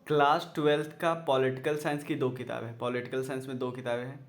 Class twelfth का political science की 2 किताबें हैं। पॉलिटिकल साइंस में 2 किताबें हैं।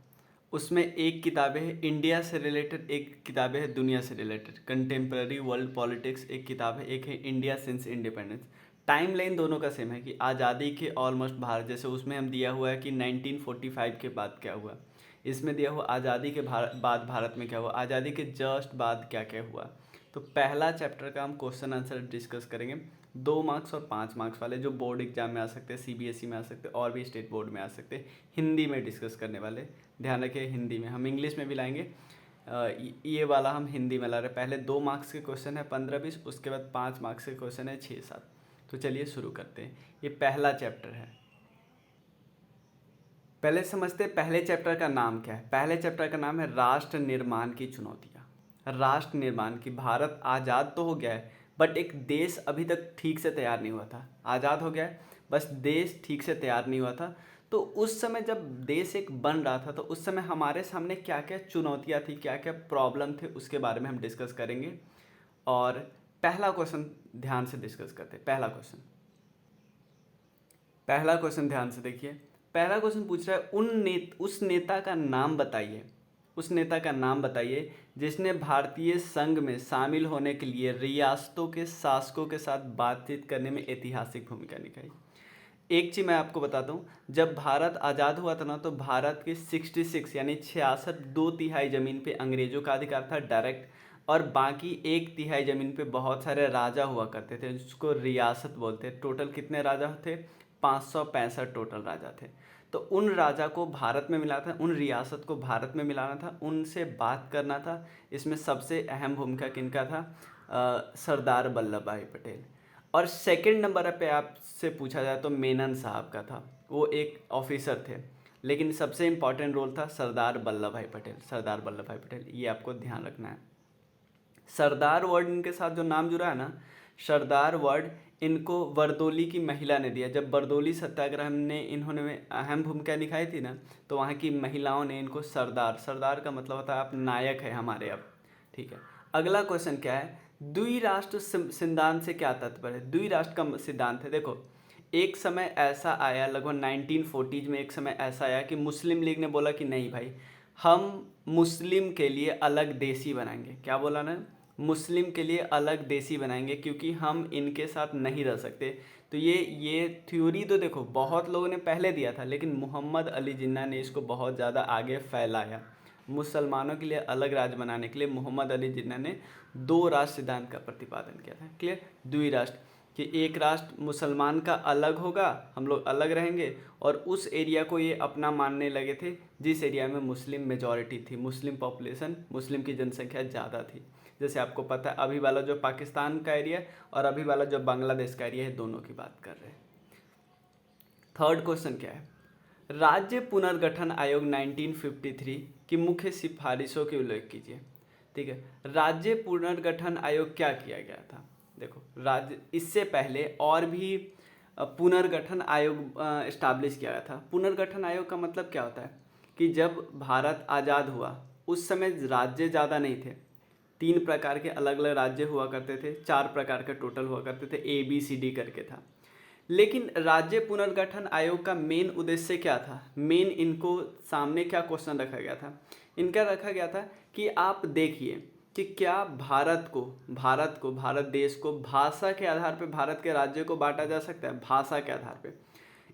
उसमें एक किताबें है इंडिया से रिलेटेड, एक किताबें है दुनिया से रिलेटेड। कंटेम्प्रेरी वर्ल्ड पॉलिटिक्स एक किताब है, एक है India since independence. Time line दोनों का सेम है कि आज़ादी के ऑलमोस्ट भारत, जैसे उसमें हम दिया हुआ है कि 1945 के बाद क्या हुआ, इसमें दिया हुआ आज़ादी के बाद भारत में क्या हुआ, आज़ादी के जस्ट बाद क्या क्या हुआ। तो पहला चैप्टर का हम क्वेश्चन आंसर डिस्कस करेंगे, 2 मार्क्स और 5 मार्क्स वाले, जो बोर्ड एग्जाम में आ सकते हैं, सीबीएसई में आ सकते हैं और भी स्टेट बोर्ड में आ सकते हैं। हिंदी में डिस्कस करने वाले, ध्यान रखिए हिंदी में, हम इंग्लिश में भी लाएंगे। ये वाला हम हिंदी में ला रहे हैं। पहले 2 मार्क्स के क्वेश्चन है 15-20, उसके बाद 5 मार्क्स के क्वेश्चन है 6-7। तो चलिए शुरू करते हैं। ये पहला चैप्टर है। पहले समझते हैं पहले चैप्टर का नाम क्या है। पहले चैप्टर का नाम है राष्ट्र निर्माण की चुनौतियाँ। राष्ट्र निर्माण की, भारत आज़ाद तो हो गया है बट एक देश अभी तक ठीक से तैयार नहीं हुआ था। आज़ाद हो गया है, बस देश ठीक से तैयार नहीं हुआ था। तो उस समय जब देश एक बन रहा था तो उस समय हमारे सामने क्या क्या चुनौतियाँ थी, क्या क्या प्रॉब्लम थे, उसके बारे में हम डिस्कस करेंगे। और पहला क्वेश्चन ध्यान से डिस्कस करते हैं। पहला क्वेश्चन ध्यान से देखिए। पहला क्वेश्चन पूछ रहा है उस नेता का नाम बताइए, उस नेता का नाम बताइए जिसने भारतीय संघ में शामिल होने के लिए रियासतों के शासकों के साथ बातचीत करने में ऐतिहासिक भूमिका निभाई। एक चीज़ मैं आपको बताता हूँ, जब भारत आज़ाद हुआ था ना तो भारत की 66 यानी 66 2/3 ज़मीन पे अंग्रेज़ों का अधिकार था डायरेक्ट, और बाकी 1/3 ज़मीन पे बहुत सारे राजा हुआ करते थे जिसको रियासत बोलते हैं। टोटल कितने राजा थे? 565 टोटल राजा थे। तो उन राजा को भारत में मिला था, उन रियासत को भारत में मिलाना था, उनसे बात करना था। इसमें सबसे अहम भूमिका किनका था? सरदार वल्लभ भाई पटेल। और सेकंड नंबर पे आपसे पूछा जाए तो मेनन साहब का था, वो एक ऑफिसर थे, लेकिन सबसे इम्पॉर्टेंट रोल था सरदार वल्लभ भाई पटेल। सरदार वल्लभ भाई पटेल, ये आपको ध्यान रखना है। सरदार वर्ड इनके साथ जो नाम जुड़ा है ना, सरदार वर्ड इनको बरदौली की महिला ने दिया। जब बरदौली सत्याग्रह में इन्होंने अहम भूमिका निभाई थी ना, तो वहाँ की महिलाओं ने इनको सरदार, सरदार का मतलब होता है आप नायक है हमारे अब, ठीक है। अगला क्वेश्चन क्या है? द्विराष्ट्र सिद्धांत से क्या तात्पर्य है? द्विराष्ट्र का सिद्धांत है, देखो एक समय ऐसा आया लगभग 1940s में, एक समय ऐसा आया कि मुस्लिम लीग ने बोला कि नहीं भाई, हम मुस्लिम के लिए अलग देशी बनाएंगे। क्या बोला ना? मुस्लिम के लिए अलग देशी बनाएंगे क्योंकि हम इनके साथ नहीं रह सकते। तो ये थ्योरी तो देखो बहुत लोगों ने पहले दिया था, लेकिन मोहम्मद अली जिन्ना ने इसको बहुत ज़्यादा आगे फैलाया। मुसलमानों के लिए अलग राज्य बनाने के लिए मोहम्मद अली जिन्ना ने 2 राष्ट्र सिद्धांत का प्रतिपादन किया था। क्लियर? द्विराष्ट्र, कि एक राष्ट्र मुसलमान का अलग होगा, हम लोग अलग रहेंगे, और उस एरिया को ये अपना मानने लगे थे जिस एरिया में मुस्लिम मेजॉरिटी थी, मुस्लिम पॉपुलेशन, मुस्लिम की जनसंख्या ज़्यादा थी। जैसे आपको पता है अभी वाला जो पाकिस्तान का एरिया और अभी वाला जो बांग्लादेश का एरिया है, दोनों की बात कर रहे हैं। थर्ड क्वेश्चन क्या है? राज्य पुनर्गठन आयोग 1953 की मुख्य सिफारिशों की उल्लेख कीजिए। ठीक है, राज्य पुनर्गठन आयोग क्या किया गया था? देखो राज्य, इससे पहले और भी पुनर्गठन आयोग इस्टाब्लिश किया गया था। पुनर्गठन आयोग का मतलब क्या होता है कि जब भारत आज़ाद हुआ उस समय राज्य ज़्यादा नहीं थे, 3 प्रकार के अलग अलग राज्य हुआ करते थे, 4 प्रकार के टोटल हुआ करते थे, ABCD करके था। लेकिन राज्य पुनर्गठन आयोग का मेन उद्देश्य क्या था? मेन इनको सामने क्या क्वेश्चन रखा गया था? इनका रखा गया था कि आप देखिए कि क्या भारत देश को भाषा के आधार पर भारत के राज्य को बांटा जा सकता है? भाषा के आधार पे।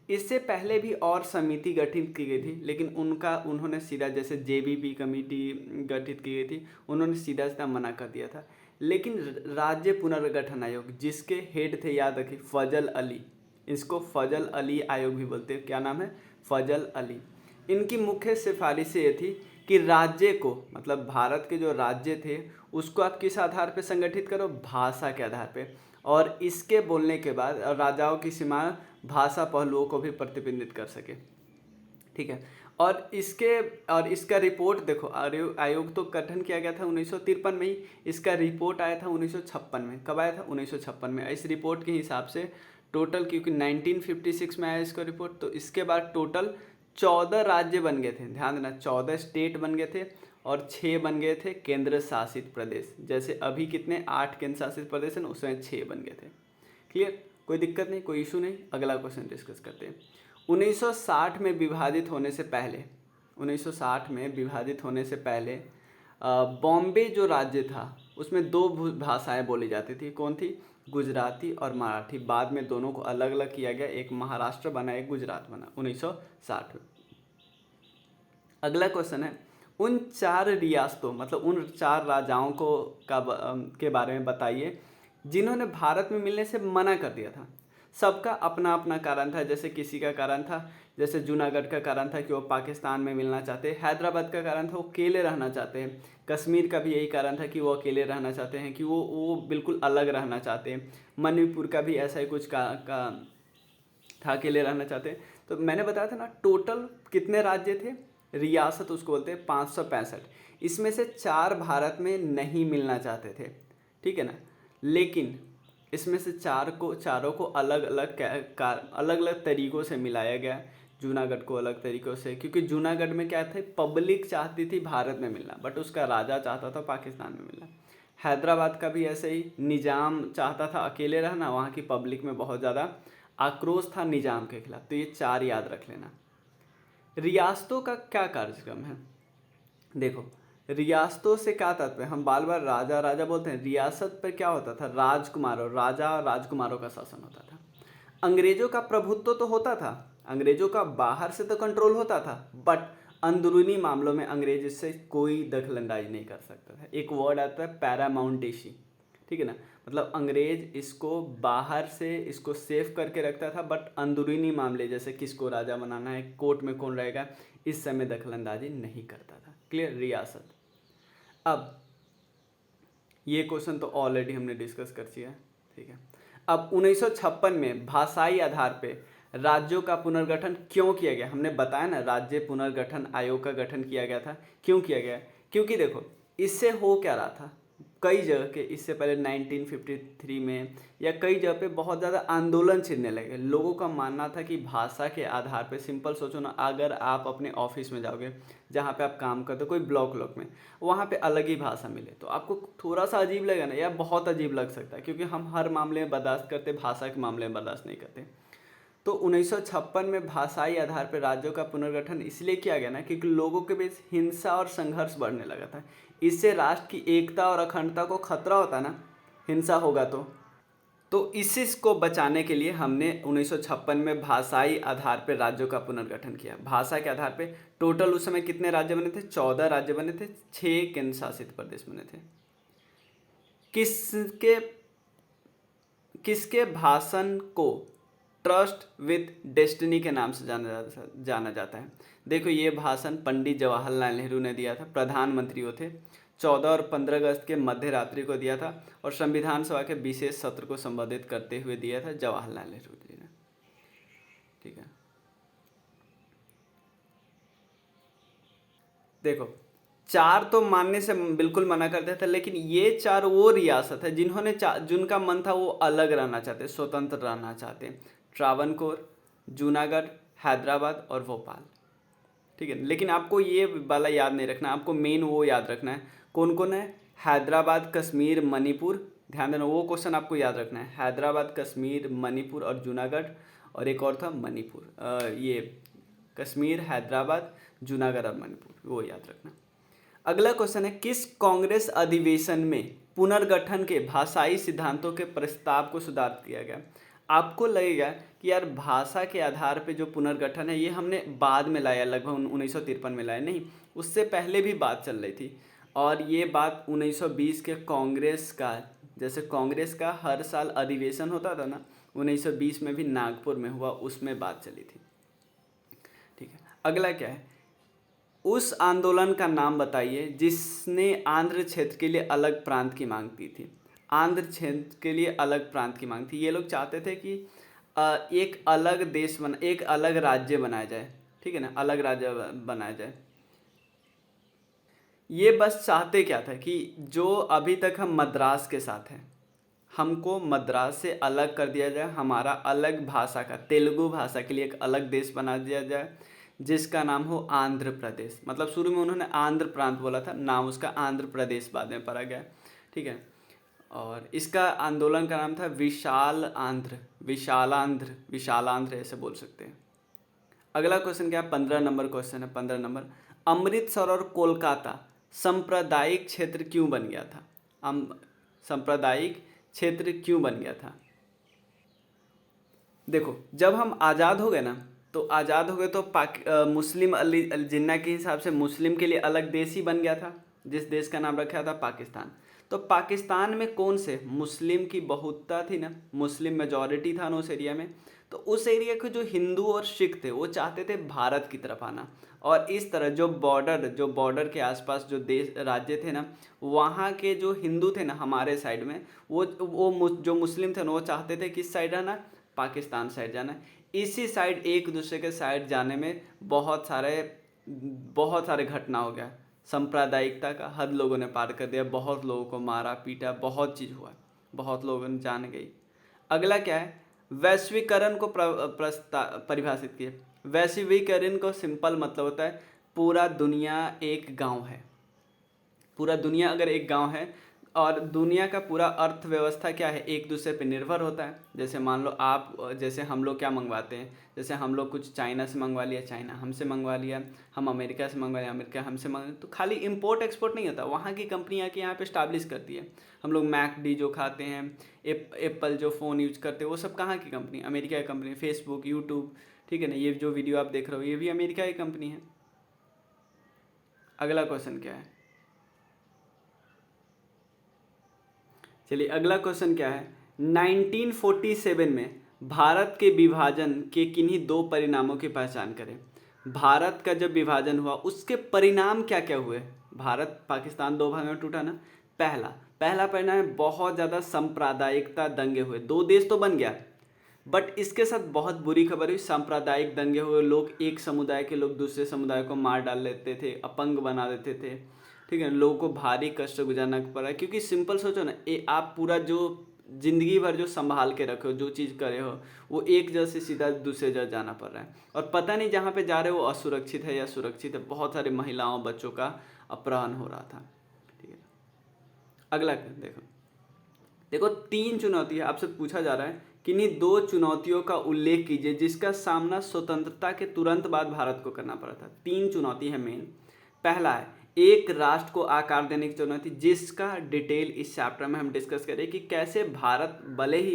इससे पहले भी और समिति गठित की गई थी, लेकिन उन्होंने सीधा, जैसे JBP कमेटी गठित की गई थी, उन्होंने सीधा सीधा मना कर दिया था। लेकिन राज्य पुनर्गठन आयोग, जिसके हेड थे याद रखिए फजल अली, इसको फजल अली आयोग भी बोलते हैं। क्या नाम है? फजल अली। इनकी मुख्य सिफारिशें ये थी कि राज्य को, मतलब भारत के जो राज्य थे उसको आप किस आधार पर संगठित करो? भाषा के आधार पे, और इसके बोलने के बाद राजाओं की सीमा भाषा पहलुओं को भी प्रतिबिंबित कर सके। ठीक है, और इसका रिपोर्ट देखो, आयोग तो गठन किया गया था 1953 में ही, इसका रिपोर्ट आया था 1956 में। कब आया था? 1956 में। इस रिपोर्ट के हिसाब से टोटल, क्योंकि 1956 में आया इसका रिपोर्ट, तो इसके बाद टोटल 14 राज्य बन गए थे। ध्यान देना, 14 स्टेट बन गए थे और 6 बन गए थे केंद्र शासित प्रदेश। जैसे अभी कितने 8 केंद्र शासित प्रदेश हैं, उसमें 6 बन गए थे। क्लियर? कोई दिक्कत नहीं, कोई इशू नहीं। अगला क्वेश्चन डिस्कस करते हैं। 1960 में विभाजित होने से पहले 1960 में विभाजित होने से पहले बॉम्बे जो राज्य था उसमें दो भाषाएं बोली जाती थी। कौन थी? गुजराती और मराठी। बाद में दोनों को अलग अलग किया गया, एक महाराष्ट्र बना, एक गुजरात बना 1960 में। अगला क्वेश्चन है, उन 4 रियासतों मतलब उन 4 राजाओं के बारे में बताइए जिन्होंने भारत में मिलने से मना कर दिया था। सबका अपना अपना कारण था। जैसे किसी का कारण था, जैसे जूनागढ़ का कारण था कि वो पाकिस्तान में मिलना चाहते हैं। हैदराबाद का कारण था वो अकेले रहना चाहते हैं। कश्मीर का भी यही कारण था कि वो अकेले रहना चाहते हैं, कि वो बिल्कुल अलग रहना चाहते हैं। मणिपुर का भी ऐसा ही कुछ का था, अकेले रहना चाहते हैं। तो मैंने बताया था ना, टोटल कितने राज्य थे? रियासत उसको बोलते हैं 565। इसमें से 4 भारत में नहीं मिलना चाहते थे, ठीक है ना। लेकिन इसमें से चारों को अलग अलग तरीक़ों से मिलाया गया। जूनागढ़ को अलग तरीक़ों से, क्योंकि जूनागढ़ में क्या थे, पब्लिक चाहती थी भारत में मिलना, बट उसका राजा चाहता था पाकिस्तान में मिलना। हैदराबाद का भी ऐसे ही, निज़ाम चाहता था अकेले रहना, वहाँ की पब्लिक में बहुत ज़्यादा आक्रोश था निज़ाम के खिलाफ। तो ये 4 याद रख लेना। रियासतों का क्या कार्यक्रम है? देखो, रियासतों से क्या तात्पर्य, हम बार बार राजा राजा बोलते हैं। रियासत पर क्या होता था? राजकुमारों, राजा और राजकुमारों का शासन होता था। अंग्रेजों का प्रभुत्व तो होता था, अंग्रेजों का बाहर से तो कंट्रोल होता था, बट अंदरूनी मामलों में अंग्रेज से कोई दखलंदाजी नहीं कर सकता था। एक वर्ड आता है पैरामाउंटेसी, ठीक है ना, मतलब अंग्रेज इसको बाहर से इसको सेफ करके रखता था, बट अंदरूनी मामले जैसे किसको राजा बनाना है, कोर्ट में कौन रहेगा, इस समय दखलंदाजी नहीं करता था। क्लियर? रियासत। अब ये क्वेश्चन तो ऑलरेडी हमने डिस्कस कर दिया है, ठीक है। अब 1956 में भाषाई आधार पे राज्यों का पुनर्गठन क्यों किया गया? हमने बताया ना, राज्य पुनर्गठन आयोग का गठन किया गया था। क्यों किया गया? क्योंकि देखो, इससे हो क्या रहा था, कई जगह के इससे पहले 1953 में या कई जगह पे बहुत ज़्यादा आंदोलन छिड़ने लगे। लोगों का मानना था कि भाषा के आधार पे, सिंपल सोचो ना, अगर आप अपने ऑफिस में जाओगे, जहाँ पे आप काम करते हो, कोई ब्लॉक में, वहाँ पे अलग ही भाषा मिले तो आपको थोड़ा सा अजीब लगेगा ना, या बहुत अजीब लग सकता है, क्योंकि हम हर मामले में बर्दाश्त करते, भाषा के मामले में बर्दाश्त नहीं करते। तो 1956 में भाषाई आधार पर राज्यों का पुनर्गठन इसलिए किया गया ना, क्योंकि लोगों के बीच हिंसा और संघर्ष बढ़ने लगा था। इससे राष्ट्र की एकता और अखंडता को खतरा होता ना, हिंसा होगा तो इसी को बचाने के लिए हमने 1956 में भाषाई आधार पर राज्यों का पुनर्गठन किया। भाषा के आधार पर टोटल उस समय कितने राज्य बने थे? 14 राज्य बने थे, 6 केंद्र शासित प्रदेश बने थे। किसके भाषण को ट्रस्ट विथ डेस्टिनी के नाम से जाना जाता है? देखो, ये भाषण पंडित जवाहरलाल नेहरू ने दिया था, प्रधानमंत्री वो थे। 14 और 15 अगस्त के मध्य रात्रि को दिया था, और संविधान सभा के विशेष सत्र को संबोधित करते हुए दिया था जवाहरलाल नेहरू जी ने, ठीक है। देखो, 4 तो मानने से बिल्कुल मना करते थे, लेकिन ये 4 वो रियासत है जिनका मन था वो अलग रहना चाहते, स्वतंत्र रहना चाहते। त्रावणकोर, जूनागढ़, हैदराबाद और भोपाल, ठीक है। लेकिन आपको ये वाला याद नहीं रखना, आपको मेन वो याद रखना है। कौन कौन है? हैदराबाद, कश्मीर, मणिपुर। ध्यान देना, वो क्वेश्चन आपको याद रखना है। हैदराबाद, कश्मीर, मणिपुर और जूनागढ़, और एक और था मणिपुर। ये कश्मीर, हैदराबाद, जूनागढ़ और मणिपुर, वो याद रखना। अगला क्वेश्चन है, किस कांग्रेस अधिवेशन में पुनर्गठन के भाषाई सिद्धांतों के प्रस्ताव को सुधार किया गया? आपको लगेगा कि यार भाषा के आधार पे जो पुनर्गठन है ये हमने बाद में लाया, लगभग 1953 में लाया। नहीं, उससे पहले भी बात चल रही थी, और ये बात 1920 के कांग्रेस का, जैसे कांग्रेस का हर साल अधिवेशन होता था ना, 1920 में भी नागपुर में हुआ, उसमें बात चली थी, ठीक है। अगला क्या है, उस आंदोलन का नाम बताइए जिसने आंध्र क्षेत्र के लिए अलग प्रांत की मांग की थी। आंध्र क्षेत्र के लिए अलग प्रांत की मांग थी। ये लोग चाहते थे कि एक अलग देश एक अलग राज्य बनाया जाए, ठीक है ना, अलग राज्य बनाया जाए। ये बस चाहते क्या था कि जो अभी तक हम मद्रास के साथ हैं, हमको मद्रास से अलग कर दिया जाए, हमारा अलग भाषा का, तेलुगु भाषा के लिए एक अलग देश बना दिया जाए, जिसका नाम हो आंध्र प्रदेश। मतलब शुरू में उन्होंने आंध्र प्रांत बोला था, नाम उसका आंध्र प्रदेश बाद में पड़ा गया, ठीक है। और इसका आंदोलन का नाम था विशालांध्र ऐसे बोल सकते हैं। अगला क्वेश्चन क्या है, 15 नंबर क्वेश्चन है, 15 नंबर। अमृतसर और कोलकाता सांप्रदायिक क्षेत्र क्यों बन गया था? सांप्रदायिक क्षेत्र क्यों बन गया था? देखो, जब हम आज़ाद हो गए ना, तो आज़ाद हो गए तो मुस्लिम अली जिन्ना के हिसाब से मुस्लिम के लिए अलग देश ही बन गया था, जिस देश का नाम रखा था पाकिस्तान। तो पाकिस्तान में कौन से मुस्लिम की बहुतता थी ना, मुस्लिम मेजॉरिटी था ना उस एरिया में, तो उस एरिया के जो हिंदू और सिख थे वो चाहते थे भारत की तरफ आना। और इस तरह जो बॉर्डर के आसपास जो देश राज्य थे ना, वहाँ के जो हिंदू थे ना हमारे साइड में, जो मुस्लिम थे ना वो चाहते थे किस साइड आना, पाकिस्तान साइड जाना है। इसी साइड एक दूसरे के साइड जाने में बहुत सारे घटना हो गया, सांप्रदायिकता का हद लोगों ने पार कर दिया, बहुत लोगों को मारा पीटा, बहुत चीज़ हुआ, बहुत लोगों ने जान गई। अगला क्या है, वैश्वीकरण को परिभाषित किया। वैश्वीकरण को सिंपल मतलब होता है पूरा दुनिया एक गांव है। पूरा दुनिया अगर एक गांव है और दुनिया का पूरा अर्थव्यवस्था क्या है, एक दूसरे पे निर्भर होता है। जैसे मान लो जैसे हम लोग क्या मंगवाते हैं, जैसे हम लोग कुछ चाइना से मंगवा लिया, चाइना हमसे मंगवा लिया, हम अमेरिका से मंगवा लिया, अमेरिका हमसे मंगवा, तो खाली इंपोर्ट एक्सपोर्ट नहीं होता, वहाँ की कंपनियाँ के यहाँ पे स्टैब्लिश करती है। हम लोग मैकडी जो खाते हैं, एप्पल जो फ़ोन यूज करते हैं, वो सब कहाँ की कंपनी, अमेरिका की कंपनी। फेसबुक, यूट्यूब, ठीक है ना, ये जो वीडियो आप देख रहे हो ये भी अमेरिका की कंपनी है। अगला क्वेश्चन क्या है, चलिए अगला क्वेश्चन क्या है, 1947 में भारत के विभाजन के किन्हीं दो परिणामों की पहचान करें। भारत का जब विभाजन हुआ उसके परिणाम क्या क्या हुए? भारत पाकिस्तान दो भाग में टूटा ना, पहला परिणाम है बहुत ज़्यादा सांप्रदायिकता दंगे हुए, दो देश तो बन गया, बट इसके साथ बहुत बुरी खबर हुई, सांप्रदायिक दंगे हुए, लोग एक समुदाय के लोग दूसरे समुदाय को मार डाल लेते थे, अपंग बना देते थे, ठीक है, लोगों को भारी कष्ट गुजारना पड़ा। क्योंकि सिंपल सोचो ना, आप पूरा जो जिंदगी भर जो संभाल के रखे हो, जो चीज़ करे हो, वो एक जगह से सीधा दूसरे जगह जाना पड़ रहा है, और पता नहीं जहाँ पे जा रहे हो वो असुरक्षित है या सुरक्षित है। बहुत सारे महिलाओं बच्चों का अपहरण हो रहा था, ठीक है। अगला देखो, 3 चुनौती है, आपसे पूछा जा रहा है किन्हीं दो चुनौतियों का उल्लेख कीजिए जिसका सामना स्वतंत्रता के तुरंत बाद भारत को करना पड़ा था। 3 चुनौती है मेन। पहला है एक राष्ट्र को आकार देने की चुनौती, जिसका डिटेल इस चैप्टर में हम डिस्कस करें कि कैसे भारत भले ही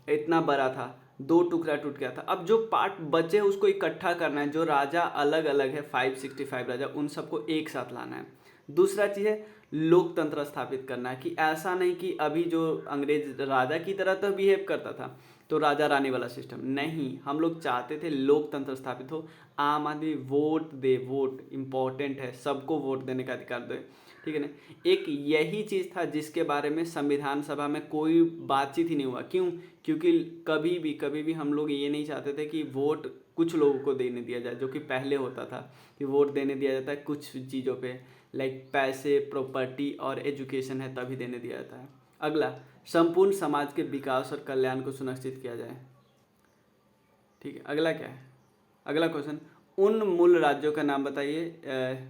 इतना बड़ा था, 2 टुकड़ा टूट गया था, अब जो पार्ट बचे उसको इकट्ठा करना है, जो राजा अलग अलग है 565 राजा, उन सबको एक साथ लाना है। दूसरा चीज़ है लोकतंत्र स्थापित करना है, कि ऐसा नहीं कि अभी जो अंग्रेज राजा की तरह तो बिहेव करता था, तो राजा रानी वाला सिस्टम नहीं, हम लोग चाहते थे लोकतंत्र स्थापित हो, आम आदमी वोट दे, वोट इम्पोर्टेंट है, सबको वोट देने का अधिकार दे, ठीक है ना। एक यही चीज़ था जिसके बारे में संविधान सभा में कोई बातचीत ही नहीं हुआ। क्यों? क्योंकि कभी भी हम लोग ये नहीं चाहते थे कि वोट कुछ लोगों को देने दिया जाए, जो कि पहले होता था कि वोट देने दिया जाता है कुछ चीज़ों पे, लाइक पैसे, प्रॉपर्टी और एजुकेशन है तभी देने दिया जाता है। अगला, संपूर्ण समाज के विकास और कल्याण को सुनिश्चित किया जाए, ठीक है। अगला क्या है, अगला क्वेश्चन, उन मूल राज्यों का नाम बताइए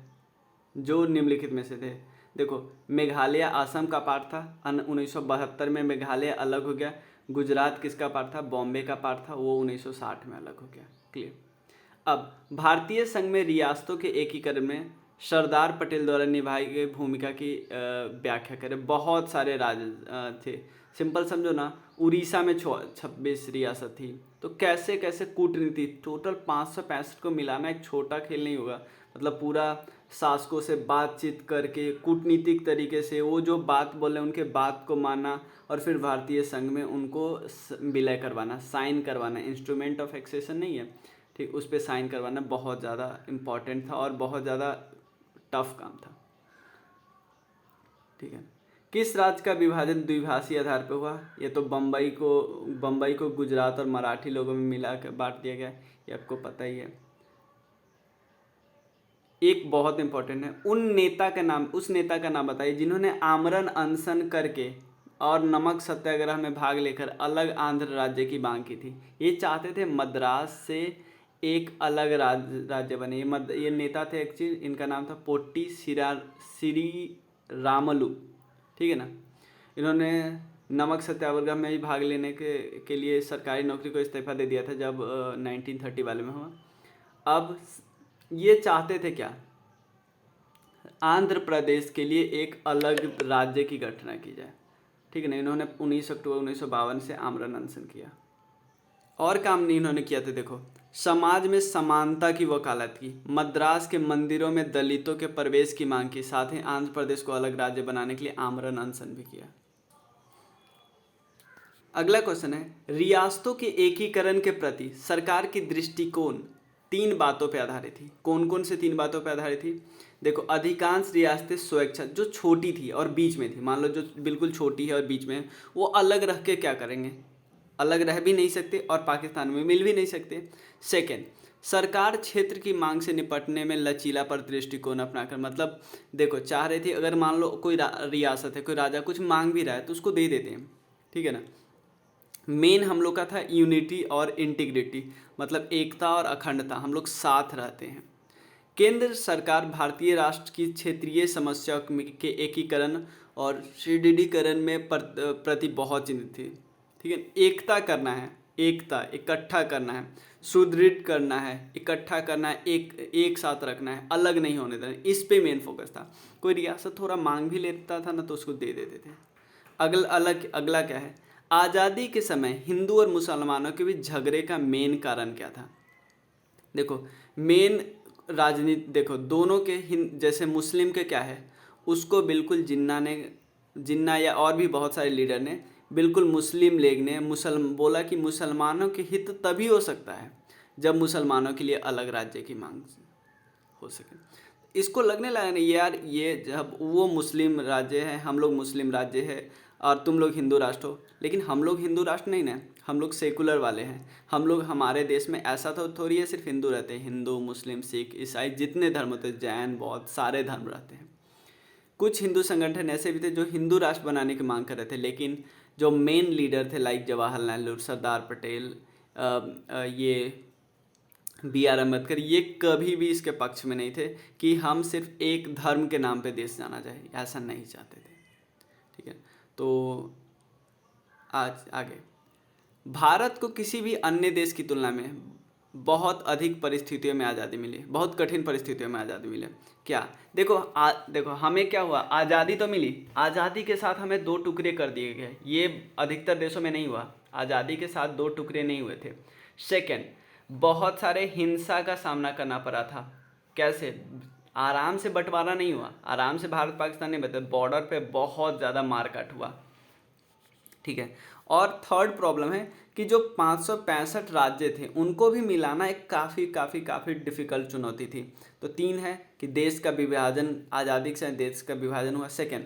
जो निम्नलिखित में से थे। देखो, मेघालय असम का पार्ट था, 1972 में मेघालय अलग हो गया। गुजरात किसका पार्ट था? बॉम्बे का पार्ट था, वो 1960 में अलग हो गया। क्लियर। अब भारतीय संघ में रियासतों के एकीकरण में सरदार पटेल द्वारा निभाई गई भूमिका की व्याख्या करें। बहुत सारे राज्य थे, सिंपल समझो ना, उड़ीसा में 26 रियासत थी, तो कैसे कैसे कूटनीति, टोटल 565 को मिलाना एक छोटा खेल नहीं होगा, मतलब पूरा शासकों से बातचीत करके कूटनीतिक तरीके से वो जो बात बोले उनके बात को मानना, और फिर भारतीय संघ में उनको विलय करवाना, साइन करवाना, इंस्ट्रूमेंट ऑफ एक्सेशन नहीं है, ठीक, उस पर साइन करवाना बहुत ज़्यादा इम्पॉर्टेंट था और बहुत ज़्यादा टफ काम था, ठीक है। किस राज्य का विभाजन द्विभाषी आधार पर हुआ? ये तो बम्बई को गुजरात और मराठी लोगों में मिला कर बांट दिया गया, ये आपको पता ही है। एक बहुत इंपॉर्टेंट है, उस नेता का नाम बताइए जिन्होंने आमरण अनशन करके और नमक सत्याग्रह में भाग लेकर अलग आंध्र राज्य की मांग की थी। ये चाहते थे मद्रास से एक अलग राज्य बने। ये नेता थे एक्चुअली, इनका नाम था पोट्टी श्री रामलू, ठीक है ना। इन्होंने नमक सत्याग्रह में ही भाग लेने के लिए सरकारी नौकरी को इस्तीफा दे दिया था जब 1930 वाले में हुआ। अब ये चाहते थे क्या, आंध्र प्रदेश के लिए एक अलग राज्य की गठन की जाए, ठीक है ना। इन्होंने 19 अक्टूबर 1952 से आमरण अनशन किया। और काम नहीं इन्होंने किया था, देखो समाज में समानता की वकालत की, मद्रास के मंदिरों में दलितों के प्रवेश की मांग की, साथ ही आंध्र प्रदेश को अलग राज्य बनाने के लिए आमरण अनशन भी किया। अगला क्वेश्चन है, रियासतों के एकीकरण के प्रति सरकार की दृष्टिकोण 3 बातों पर आधारित थी। कौन कौन से 3 बातों पर आधारित थी? देखो, अधिकांश रियासतें स्वेच्छा, जो छोटी थी और बीच में थी, मान लो जो बिल्कुल छोटी है और बीच में है, वो अलग रह के क्या करेंगे, अलग रह भी नहीं सकते और पाकिस्तान में मिल भी नहीं सकते। सेकेंड, सरकार क्षेत्र की मांग से निपटने में लचीला पर दृष्टिकोण अपनाकर, मतलब देखो चाह रही थी, अगर मान लो कोई रियासत है, कोई राजा कुछ मांग भी रहा है तो उसको दे देते हैं, ठीक है ना। मेन हम लोग का था यूनिटी और इंटीग्रिटी, मतलब एकता और अखंडता, हम लोग साथ रहते हैं। केंद्र सरकार भारतीय राष्ट्र की क्षेत्रीय समस्या के एकीकरण और सुदृढ़ीकरण में प्रति बहुत चिंतित थी, ठीक है। एकता करना है, एकता इकट्ठा करना है, सुदृढ़ करना है, इकट्ठा करना है, एक साथ रखना है, अलग नहीं होने देना, इस पे मेन फोकस था। कोई रियासत थोड़ा मांग भी लेता था ना तो उसको दे देते थे। अगला क्या है, आज़ादी के समय हिंदू और मुसलमानों के बीच झगड़े का मेन कारण क्या था? देखो मेन राजनीति, देखो दोनों के जैसे मुस्लिम के क्या है, उसको बिल्कुल जिन्ना या और भी बहुत सारे लीडर ने, बिल्कुल मुस्लिम लीग ने बोला कि मुसलमानों के हित तभी हो सकता है जब मुसलमानों के लिए अलग राज्य की मांग हो सके। इसको लगने लगा नहीं यार, ये जब वो मुस्लिम राज्य है, हम लोग मुस्लिम राज्य है और तुम लोग हिंदू राष्ट्र हो, लेकिन हम लोग हिंदू राष्ट्र नहीं ना, हम लोग सेकुलर वाले हैं। हम लोग, हमारे देश में ऐसा तो थोड़ी है सिर्फ हिंदू रहते हैं, हिंदू मुस्लिम सिख ईसाई जितने धर्म होते हैं, जैन बौद्ध सारे धर्म रहते हैं। कुछ हिंदू संगठन ऐसे भी थे जो हिंदू राष्ट्र बनाने की मांग कर रहे थे, लेकिन जो मेन लीडर थे लाइक जवाहरलाल नेहरू, सरदार पटेल, ये B.R. अम्बेडकर, ये कभी भी इसके पक्ष में नहीं थे कि हम सिर्फ एक धर्म के नाम पे देश जाना जाए, ऐसा नहीं चाहते थे, ठीक है। तो आज आगे, भारत को किसी भी अन्य देश की तुलना में बहुत अधिक परिस्थितियों में आज़ादी मिली, बहुत कठिन परिस्थितियों में आज़ादी मिली। क्या? देखो देखो हमें क्या हुआ, आज़ादी तो मिली, आज़ादी के साथ हमें 2 टुकड़े कर दिए गए, ये अधिकतर देशों में नहीं हुआ, आज़ादी के साथ 2 टुकड़े नहीं हुए थे। सेकेंड, बहुत सारे हिंसा का सामना करना पड़ा था। कैसे? आराम से बंटवारा नहीं हुआ, आराम से भारत पाकिस्तान नहीं बटे, बॉर्डर पे बहुत ज़्यादा मारकाट हुआ, ठीक है। और थर्ड प्रॉब्लम है कि जो 565 राज्य थे उनको भी मिलाना एक काफ़ी डिफ़िकल्ट चुनौती थी। तो 3 है कि देश का विभाजन, आज़ादी से देश का विभाजन हुआ। सेकेंड,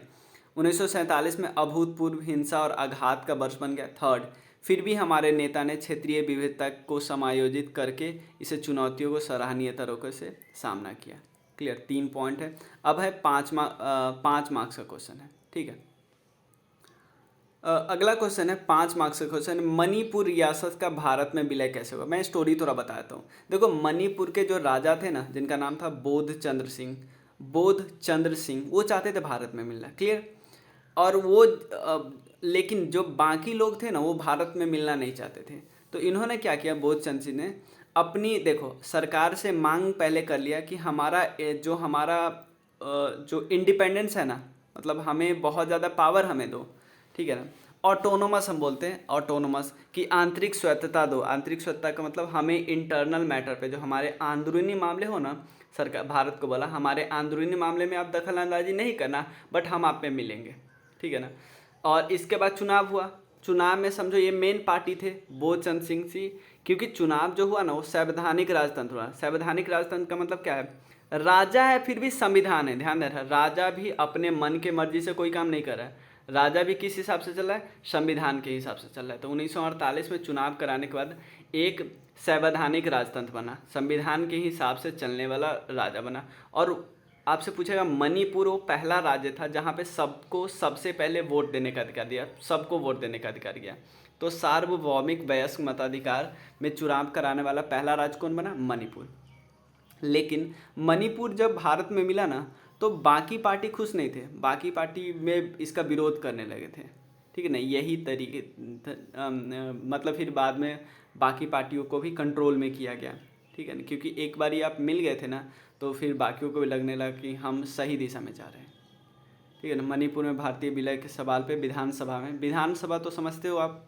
1947 में अभूतपूर्व हिंसा और आघात का वर्ष बन गया। थर्ड, फिर भी हमारे नेता ने क्षेत्रीय विविधता को समायोजित करके इसे चुनौतियों को सराहनीय तरीके से सामना किया। क्लियर? 3 पॉइंट है। अब है 5 मार्क्स का क्वेश्चन है, ठीक है। अगला क्वेश्चन है 5 मार्क्स का क्वेश्चन, मणिपुर रियासत का भारत में विलय कैसे हुआ? मैं स्टोरी थोड़ा बताता हूँ। देखो मणिपुर के जो राजा थे ना, जिनका नाम था बोध चंद्र सिंह, वो चाहते थे भारत में मिलना, क्लियर। और वो लेकिन जो बाकी लोग थे ना, वो भारत में मिलना नहीं चाहते थे। तो इन्होंने क्या किया, बोध चंद्र सिंह ने अपनी, देखो सरकार से मांग पहले कर लिया कि हमारा जो इंडिपेंडेंस है ना, मतलब हमें बहुत ज़्यादा पावर हमें दो, ठीक है ना। ऑटोनोमस हम बोलते हैं, ऑटोनोमस की आंतरिक स्वायत्तता दो। आंतरिक स्वायत्तता का मतलब हमें इंटरनल मैटर पे, जो हमारे अंदरूनी मामले हो ना, सरकार भारत को बोला हमारे अंदरूनी मामले में आप दखल अंदाजी नहीं करना, बट हम आप में मिलेंगे, ठीक है ना। और इसके बाद चुनाव हुआ। चुनाव में समझो ये मेन पार्टी थे बोध चंद्र सिंह जी, क्योंकि चुनाव जो हुआ ना वो संवैधानिक राजतंत्र हुआ। संवैधानिक राजतंत्र का मतलब क्या है, राजा है फिर भी संविधान है, ध्यान दे रहा है, राजा भी अपने मन के मर्जी से कोई काम नहीं कर रहा है, राजा भी किस हिसाब से चल रहा है, संविधान के हिसाब से चल रहा है। तो 1948 में चुनाव कराने के बाद एक संवैधानिक राजतंत्र बना, संविधान के हिसाब से चलने वाला राजा बना। और आपसे पूछेगा मणिपुर वो पहला राज्य था जहाँ पे सबको सबसे पहले वोट देने का अधिकार दिया, सबको वोट देने का अधिकार दिया। तो सार्वभौमिक वयस्क मताधिकार में चुनाव कराने वाला पहला राज्य कौन बना? मणिपुर। लेकिन मणिपुर जब भारत में मिला ना, तो बाकी पार्टी खुश नहीं थे, बाकी पार्टी में इसका विरोध करने लगे थे, ठीक है ना। यही तरीके मतलब फिर बाद में बाकी पार्टियों को भी कंट्रोल में किया गया, ठीक है ना, क्योंकि एक बार ही आप मिल गए थे ना, तो फिर बाकियों को भी लगने लगा कि हम सही दिशा में जा रहे हैं, ठीक है ना। मणिपुर में भारतीय विलय के सवाल पे विधानसभा में, विधानसभा तो समझते हो आप,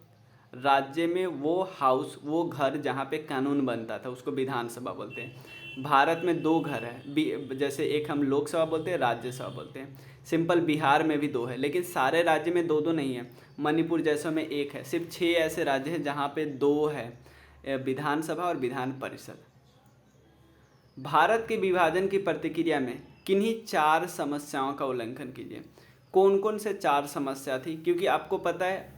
राज्य में वो हाउस, वो घर जहाँ पे कानून बनता था उसको विधानसभा बोलते हैं। भारत में दो घर है, जैसे एक हम लोकसभा बोलते हैं, राज्यसभा बोलते हैं। सिंपल बिहार में भी दो है, लेकिन सारे राज्य में दो दो नहीं है। मणिपुर जैसे में एक है। सिर्फ 6 ऐसे राज्य हैं जहाँ पे दो है, विधानसभा और विधान परिषद। भारत के विभाजन की प्रतिक्रिया में किन्हीं 4 समस्याओं का उल्लंघन कीजिए। कौन कौन से 4 समस्या थी, क्योंकि आपको पता है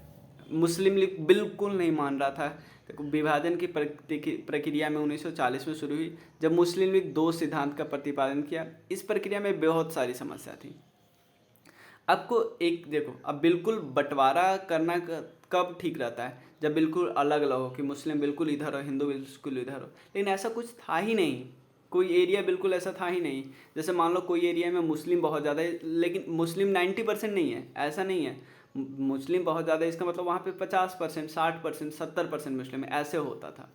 मुस्लिम लीग बिल्कुल नहीं मान रहा था। देखो, विभाजन की प्रक्रिया में 1940 में शुरू हुई, जब मुस्लिम लीग 2 सिद्धांत का प्रतिपादन किया। इस प्रक्रिया में बहुत सारी समस्या थी। आपको एक देखो, अब बिल्कुल बंटवारा करना कब ठीक रहता है, जब बिल्कुल अलग अलग हो, कि मुस्लिम बिल्कुल इधर हो, हिंदू बिल्कुल इधर हो। लेकिन ऐसा कुछ था ही नहीं, कोई एरिया बिल्कुल ऐसा था ही नहीं। जैसे मान लो कोई एरिया में मुस्लिम बहुत ज़्यादा है, लेकिन मुस्लिम 90% नहीं है, ऐसा नहीं है। मुस्लिम बहुत ज़्यादा है इसका मतलब वहाँ पे 50%, 60%, 70% मुस्लिम, ऐसे होता था।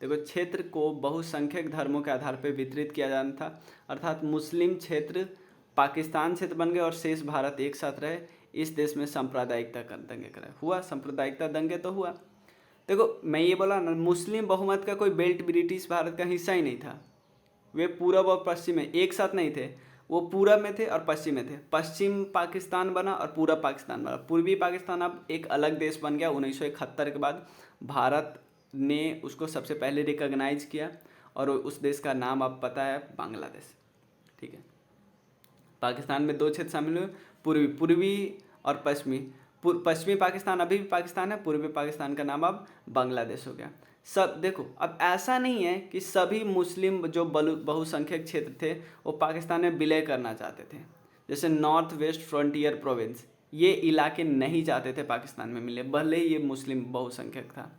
देखो, क्षेत्र को बहुसंख्यक धर्मों के आधार पर वितरित किया जाना था, अर्थात मुस्लिम क्षेत्र पाकिस्तान क्षेत्र बन गए और शेष भारत एक साथ रहे। इस देश में सांप्रदायिकता का दंगे कराए हुआ, सांप्रदायिकता दंगे तो हुआ। देखो, मैं ये बोला ना, मुस्लिम बहुमत का कोई बेल्ट ब्रिटिश भारत का हिस्सा ही नहीं था। वे पूरब और पश्चिम में एक साथ नहीं थे, वो पूरब में थे और पश्चिम में थे। पश्चिम पाकिस्तान बना और पूरब पाकिस्तान बना। पूर्वी पाकिस्तान अब एक अलग देश बन गया 1971 के बाद। भारत ने उसको सबसे पहले रिकॉग्नाइज किया और उस देश का नाम अब पता है, बांग्लादेश, ठीक है। पाकिस्तान में 2 क्षेत्र शामिल हुए, पूर्वी और पश्चिमी। पश्चिमी पाकिस्तान अभी भी पाकिस्तान है, पूर्वी पाकिस्तान का नाम अब बांग्लादेश हो गया। सब देखो, अब ऐसा नहीं है कि सभी मुस्लिम जो बहुसंख्यक क्षेत्र थे वो पाकिस्तान में विलय करना चाहते थे। जैसे नॉर्थ वेस्ट फ्रंटियर प्रोविंस, ये इलाके नहीं चाहते थे पाकिस्तान में मिले, भले ही ये मुस्लिम बहुसंख्यक था,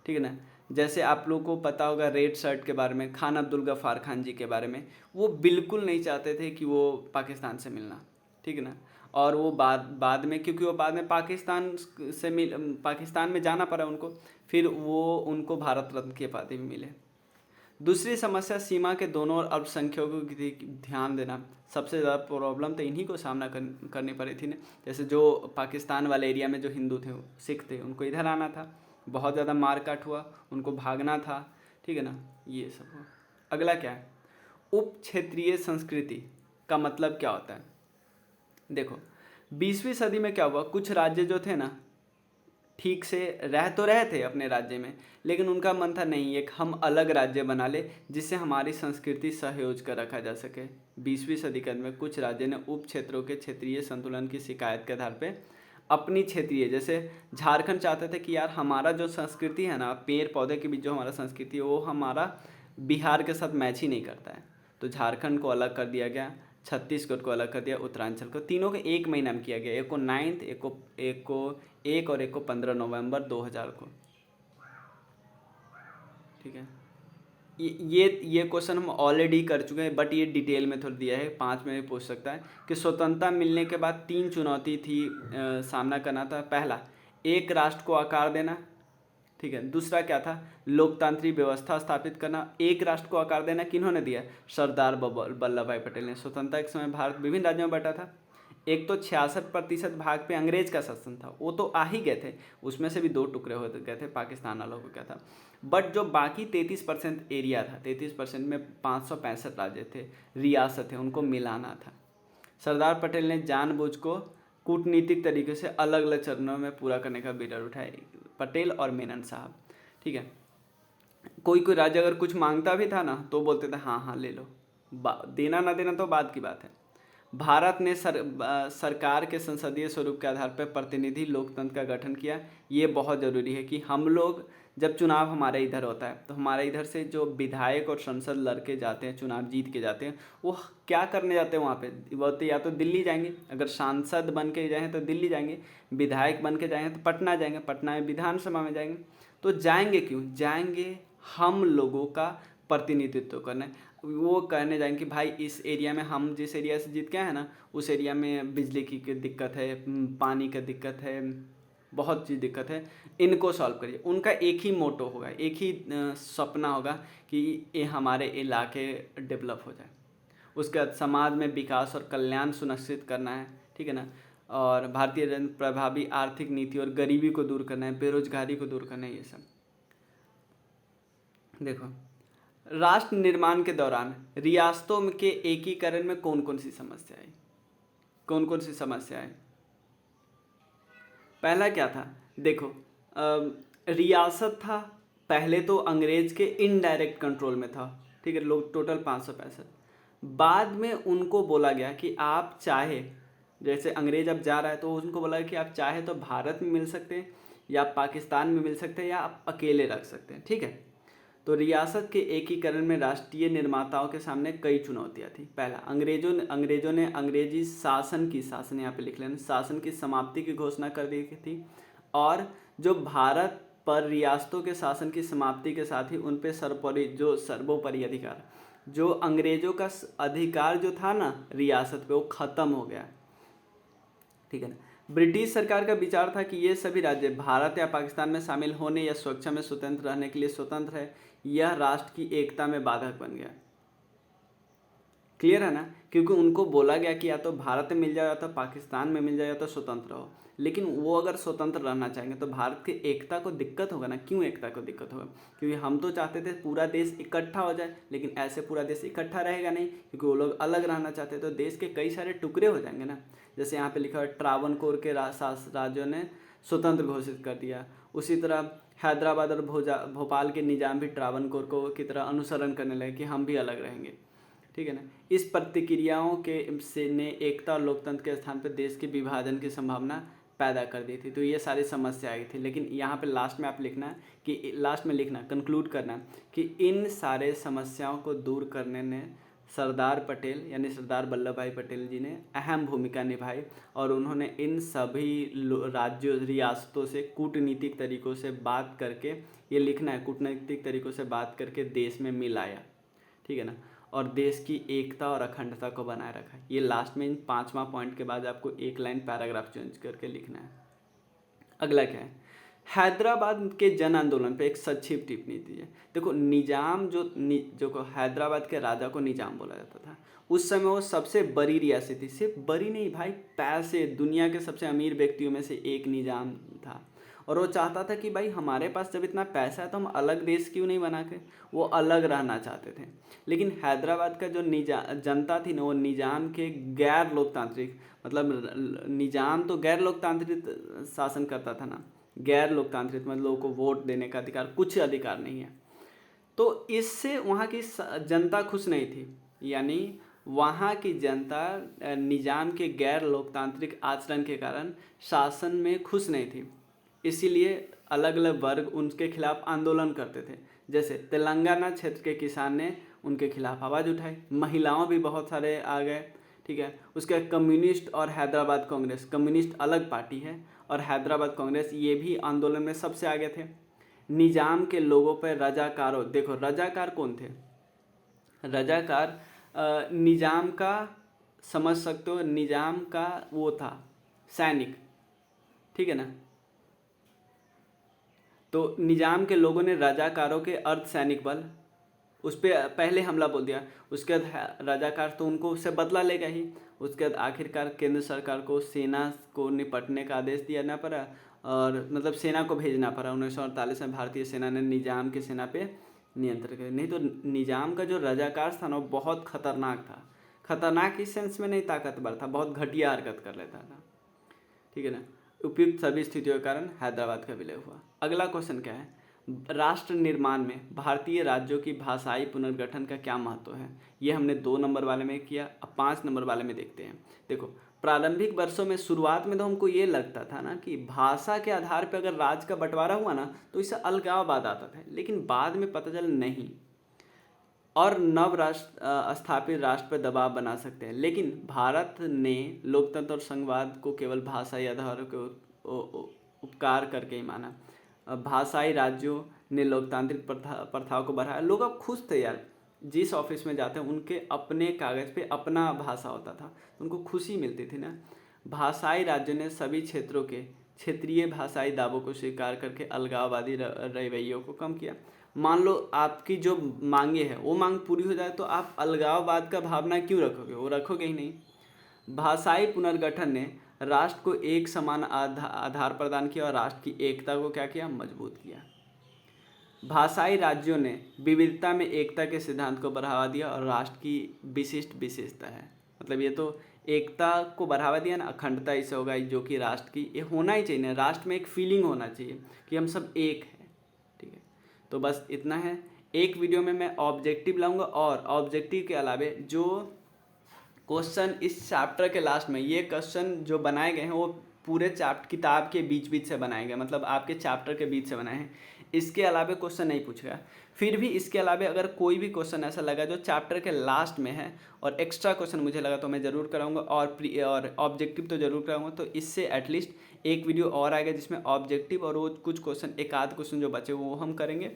ठीक है ना। जैसे आप लोगों को पता होगा रेड शर्ट के बारे में, खान अब्दुल गफ़ार खान जी के बारे में, वो बिल्कुल नहीं चाहते थे कि वो पाकिस्तान से मिलना, ठीक है ना। और वो बाद में, क्योंकि वो बाद में पाकिस्तान में जाना पड़ा उनको, फिर वो उनको भारत रत्न की उपाधि भी मिले। दूसरी समस्या, सीमा के दोनों ओर अल्पसंख्यकों की ध्यान देना। सबसे ज़्यादा प्रॉब्लम तो इन्हीं को सामना करनी पड़ी थी ना। जैसे जो पाकिस्तान वाले एरिया में जो हिंदू थे, सिख थे, उनको इधर आना था, बहुत ज़्यादा मारकाट हुआ, उनको भागना था, ठीक है ना, ये सब हुआ। अगला क्या है, उप क्षेत्रीय संस्कृति का मतलब क्या होता है। देखो, 20वीं सदी में क्या हुआ, कुछ राज्य जो थे ना, ठीक से रह तो रहे थे अपने राज्य में, लेकिन उनका मन था नहीं, एक हम अलग राज्य बना ले जिससे हमारी संस्कृति सहयोज कर रखा जा सके। 20वीं सदी के अंत में कुछ राज्य ने उप क्षेत्रों के क्षेत्रीय संतुलन की शिकायत के आधार पर अपनी क्षेत्रीय, जैसे झारखंड चाहते थे कि यार हमारा जो संस्कृति है ना, पेड़ पौधे के बीच जो हमारा संस्कृति है, वो हमारा बिहार के साथ मैच ही नहीं करता है, तो झारखंड को अलग कर दिया गया, छत्तीसगढ़ को अलग कर दिया, उत्तरांचल को, तीनों को एक महीना में किया गया। एक को 9, एक और एक को 15 नवंबर 2000 को, ठीक है। ये क्वेश्चन हम ऑलरेडी कर चुके हैं, बट ये डिटेल में थोड़ा दिया है, 5 में भी पूछ सकता है कि स्वतंत्रता मिलने के बाद 3 चुनौती थी, सामना करना था। पहला, एक राष्ट्र को आकार देना, ठीक है। दूसरा क्या था, लोकतांत्रिक व्यवस्था स्थापित करना। एक राष्ट्र को आकार देना किन्होंने दिया, सरदार वल्लभ भाई पटेल ने। स्वतंत्रता के समय भारत विभिन्न राज्यों में बटा था। एक तो 66% भाग पे अंग्रेज का शासन था, वो तो आ ही गए थे, उसमें से भी 2 टुकड़े हो गए थे, पाकिस्तान वालों को क्या था। बट जो बाकी 33% एरिया था, 33% में 565 राज्य थे, रियासत थे, उनको मिलाना था। सरदार पटेल ने जानबूझ को कूटनीतिक तरीके से अलग अलग चरणों में पूरा करने का बीड़ा उठाया, पटेल और मेनन साहब, ठीक है। कोई कोई राज्य अगर कुछ मांगता भी था ना, तो बोलते थे हाँ हाँ ले लो, देना ना देना तो बाद की बात है। भारत ने सरकार के संसदीय स्वरूप के आधार पर प्रतिनिधि लोकतंत्र का गठन किया। ये बहुत ज़रूरी है कि हम लोग, जब चुनाव हमारे इधर होता है तो हमारे इधर से जो विधायक और संसद लड़के जाते हैं, चुनाव जीत के जाते हैं, वो क्या करने जाते हैं वहाँ पे, वो तो या तो दिल्ली जाएंगे, अगर सांसद बन के जाएँ तो दिल्ली जाएंगे, विधायक बन के जाएँ तो पटना जाएंगे, पटना में विधानसभा में जाएंगे। तो जाएंगे क्यों जाएंगे, हम लोगों का प्रतिनिधित्व करना। वो कहने जाएंगे कि भाई इस एरिया में, हम जिस एरिया से जीत के आए हैं ना, उस एरिया में बिजली की दिक्कत है, पानी का दिक्कत है, बहुत चीज़ दिक्कत है, इनको सॉल्व करिए। उनका एक ही मोटो होगा, एक ही सपना होगा कि ये हमारे इलाके डेवलप हो जाए। उसके बाद समाज में विकास और कल्याण सुनिश्चित करना है, ठीक है ना। और भारतीय जन प्रभावी आर्थिक नीति और गरीबी को दूर करना है, बेरोजगारी को दूर करना है, ये सब। देखो, राष्ट्र निर्माण के दौरान रियासतों के एकीकरण में कौन कौन सी समस्या आई, कौन कौन सी समस्या आई। पहला क्या था, देखो रियासत था, पहले तो अंग्रेज के इनडायरेक्ट कंट्रोल में था, ठीक है, लोग टोटल 565। बाद में उनको बोला गया कि आप चाहे, जैसे अंग्रेज अब जा रहा है तो उनको बोला कि आप चाहे तो भारत में मिल सकते हैं या पाकिस्तान में मिल सकते हैं या आप अकेले रख सकते हैं, ठीक है। तो रियासत के एकीकरण में राष्ट्रीय निर्माताओं के सामने कई चुनौतियां थी। पहला, अंग्रेजों ने अंग्रेजी शासन यहाँ पे लिख लेना, शासन की समाप्ति की घोषणा कर दी थी। और जो भारत पर रियासतों के शासन की समाप्ति के साथ ही उन पे सर्वोपरि अधिकार, जो अंग्रेजों का अधिकार जो था ना रियासत पे, वो ख़त्म हो गया, ठीक है ना। ब्रिटिश सरकार का विचार था कि ये सभी राज्य भारत या पाकिस्तान में शामिल होने या सुरक्षा में स्वतंत्र रहने के लिए स्वतंत्र है, यह राष्ट्र की एकता में बाधक बन गया। क्लियर है ना, क्योंकि उनको बोला गया कि या तो भारत में मिल जाए या तो पाकिस्तान में मिल जाए या तो स्वतंत्र हो, लेकिन वो अगर स्वतंत्र रहना चाहेंगे तो भारत की एकता को दिक्कत होगा ना। क्यों एकता को दिक्कत होगा, क्योंकि हम तो चाहते थे पूरा देश इकट्ठा हो जाए, लेकिन ऐसे पूरा देश इकट्ठा रहेगा नहीं, क्योंकि वो लोग अलग रहना चाहते, तो देश के कई सारे टुकड़े हो जाएंगे ना। जैसे यहाँ पे लिखा है ट्रावनकोर के राज्यों ने स्वतंत्र घोषित कर दिया। उसी तरह हैदराबाद और भोपाल के निजाम भी ट्रावनकोर को की तरह अनुसरण करने लगे कि हम भी अलग रहेंगे, ठीक है ना। इस प्रतिक्रियाओं ने एकता और लोकतंत्र के स्थान पर देश के विभाजन की संभावना पैदा कर दी थी। तो ये सारी समस्या आई थी, लेकिन यहाँ पे लास्ट में आप लिखना कि कंक्लूड करना कि इन सारे समस्याओं को दूर करने ने सरदार पटेल यानी सरदार वल्लभ भाई पटेल जी ने अहम भूमिका निभाई, और उन्होंने इन सभी रियासतों से कूटनीतिक तरीक़ों से बात करके, ये लिखना है, कूटनीतिक तरीक़ों से बात करके देश में मिलाया, ठीक है ना, और देश की एकता और अखंडता को बनाए रखा। ये लास्ट में इन 5वां पॉइंट के बाद आपको एक लाइन पैराग्राफ चेंज करके लिखना है। अगला क्या है, हैदराबाद के जन आंदोलन पे एक संक्षिप्त टिप्पणी दीजिए। देखो, निजाम जो हैदराबाद के राजा को निजाम बोला जाता था, उस समय वो सबसे बड़ी रियासत थी। सिर्फ बड़ी नहीं भाई, पैसे, दुनिया के सबसे अमीर व्यक्तियों में से एक निजाम था, और वो चाहता था कि भाई हमारे पास जब इतना पैसा है तो हम अलग देश क्यों नहीं बना के, वो अलग रहना चाहते थे। लेकिन हैदराबाद का जो जनता थी ना, वो निजाम के गैर लोकतांत्रिक, मतलब निजाम तो गैर लोकतांत्रिक शासन करता था ना, गैर लोकतांत्रिक मतलब लोगों को वोट देने का अधिकार, कुछ अधिकार नहीं है। तो इससे वहाँ की जनता खुश नहीं थी, यानी वहाँ की जनता निजाम के गैर लोकतांत्रिक आचरण के कारण शासन में खुश नहीं थी, इसीलिए अलग अलग वर्ग उनके खिलाफ आंदोलन करते थे। जैसे तेलंगाना क्षेत्र के किसान ने उनके खिलाफ आवाज़ उठाई, महिलाओं भी बहुत सारे आ गए, ठीक है। उसके कम्युनिस्ट और हैदराबाद कांग्रेस, कम्युनिस्ट अलग पार्टी है और हैदराबाद कांग्रेस, ये भी आंदोलन में सबसे आगे थे। निजाम के लोगों पर रजाकारों, देखो रजाकार कौन थे, रजाकार निजाम का, समझ सकते हो, निजाम का वो था सैनिक, ठीक है ना। तो निजाम के लोगों ने रजाकारों के अर्धसैनिक बल उस पर पहले हमला बोल दिया। उसके बाद रजाकार तो उनको उससे बदला लेगा ही। उसके बाद आखिरकार केंद्र सरकार को सेना को निपटने का आदेश दिया पड़ा, और मतलब सेना को भेजना पड़ा। 1948 में भारतीय सेना ने निजाम की सेना पे नियंत्रण किया। नहीं तो निजाम का जो रजाकार था ना, वो बहुत खतरनाक था। खतरनाक इस सेंस में नहीं, ताकतवर था, बहुत घटिया हरकत कर लेता था, ठीक है ना। उपयुक्त सभी स्थितियों के कारण हैदराबाद का विलय हुआ। अगला क्वेश्चन क्या है, राष्ट्र निर्माण में भारतीय राज्यों की भाषाई पुनर्गठन का क्या महत्व है। ये हमने 2 नंबर वाले में किया, अब 5 नंबर वाले में देखते हैं। देखो, प्रारंभिक वर्षों में शुरुआत में तो हमको ये लगता था ना कि भाषा के आधार पर अगर राज्य का बंटवारा हुआ ना तो इससे अलगाववाद आता था, लेकिन बाद में पता चला नहीं, और स्थापित राष्ट्र पर दबाव बना सकते हैं। लेकिन भारत ने लोकतंत्र और संघवाद को केवल भाषाई आधार के उपकार करके ही माना। भाषाई राज्यों ने लोकतांत्रिक प्रथाओं को बढ़ाया। लोग अब खुश थे यार, जिस ऑफिस में जाते हैं उनके अपने कागज़ पे अपना भाषा होता था, उनको खुशी मिलती थी ना। भाषाई राज्यों ने सभी क्षेत्रों के क्षेत्रीय भाषाई दावों को स्वीकार करके अलगाववादी रवैयों को कम किया। मान लो आपकी जो मांगे है वो मांग पूरी हो जाए तो आप अलगाववाद का भावना क्यों रखोगे, वो रखोगे ही नहीं। भाषाई पुनर्गठन ने राष्ट्र को एक समान आधार प्रदान किया और राष्ट्र की एकता को क्या किया, मजबूत किया। भाषाई राज्यों ने विविधता में एकता के सिद्धांत को बढ़ावा दिया और राष्ट्र की विशिष्ट विशेषता है। मतलब ये तो एकता को बढ़ावा दिया ना, अखंडता इससे होगा जो कि राष्ट्र की ये होना ही चाहिए ना, राष्ट्र में एक फीलिंग होना चाहिए कि हम सब एक हैं। ठीक है, तो बस इतना है। एक वीडियो में मैं ऑब्जेक्टिव लाऊंगा और ऑब्जेक्टिव के अलावे जो क्वेश्चन इस चैप्टर के लास्ट में, ये क्वेश्चन जो बनाए गए हैं वो पूरे किताब के बीच बीच से बनाए गए, मतलब आपके चैप्टर के बीच से बनाए हैं। इसके अलावे क्वेश्चन नहीं पूछेगा। फिर भी इसके अलावे अगर कोई भी क्वेश्चन ऐसा लगा जो चैप्टर के लास्ट में है और एक्स्ट्रा क्वेश्चन मुझे लगा तो मैं ज़रूर कराऊंगा और ऑब्जेक्टिव तो ज़रूर कराऊंगा। तो इससे एटलीस्ट एक वीडियो और आएगा जिसमें ऑब्जेक्टिव और वो कुछ क्वेश्चन, एक आध क्वेश्चन जो बचे वो हम करेंगे।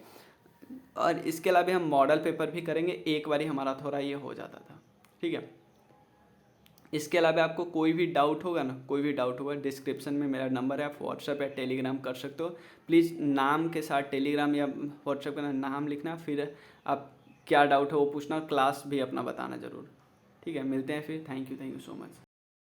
और इसके अलावा हम मॉडल पेपर भी करेंगे। एक बार हमारा थोड़ा ये हो जाता था। ठीक है, इसके अलावा आपको कोई भी डाउट होगा ना, कोई भी डाउट होगा, डिस्क्रिप्शन में मेरा नंबर है, आप व्हाट्सएप या टेलीग्राम कर सकते हो। प्लीज़ नाम के साथ टेलीग्राम या व्हाट्सएप का नाम लिखना, फिर आप क्या डाउट है वो पूछना, क्लास भी अपना बताना ज़रूर। ठीक है, मिलते हैं फिर। Thank you so much.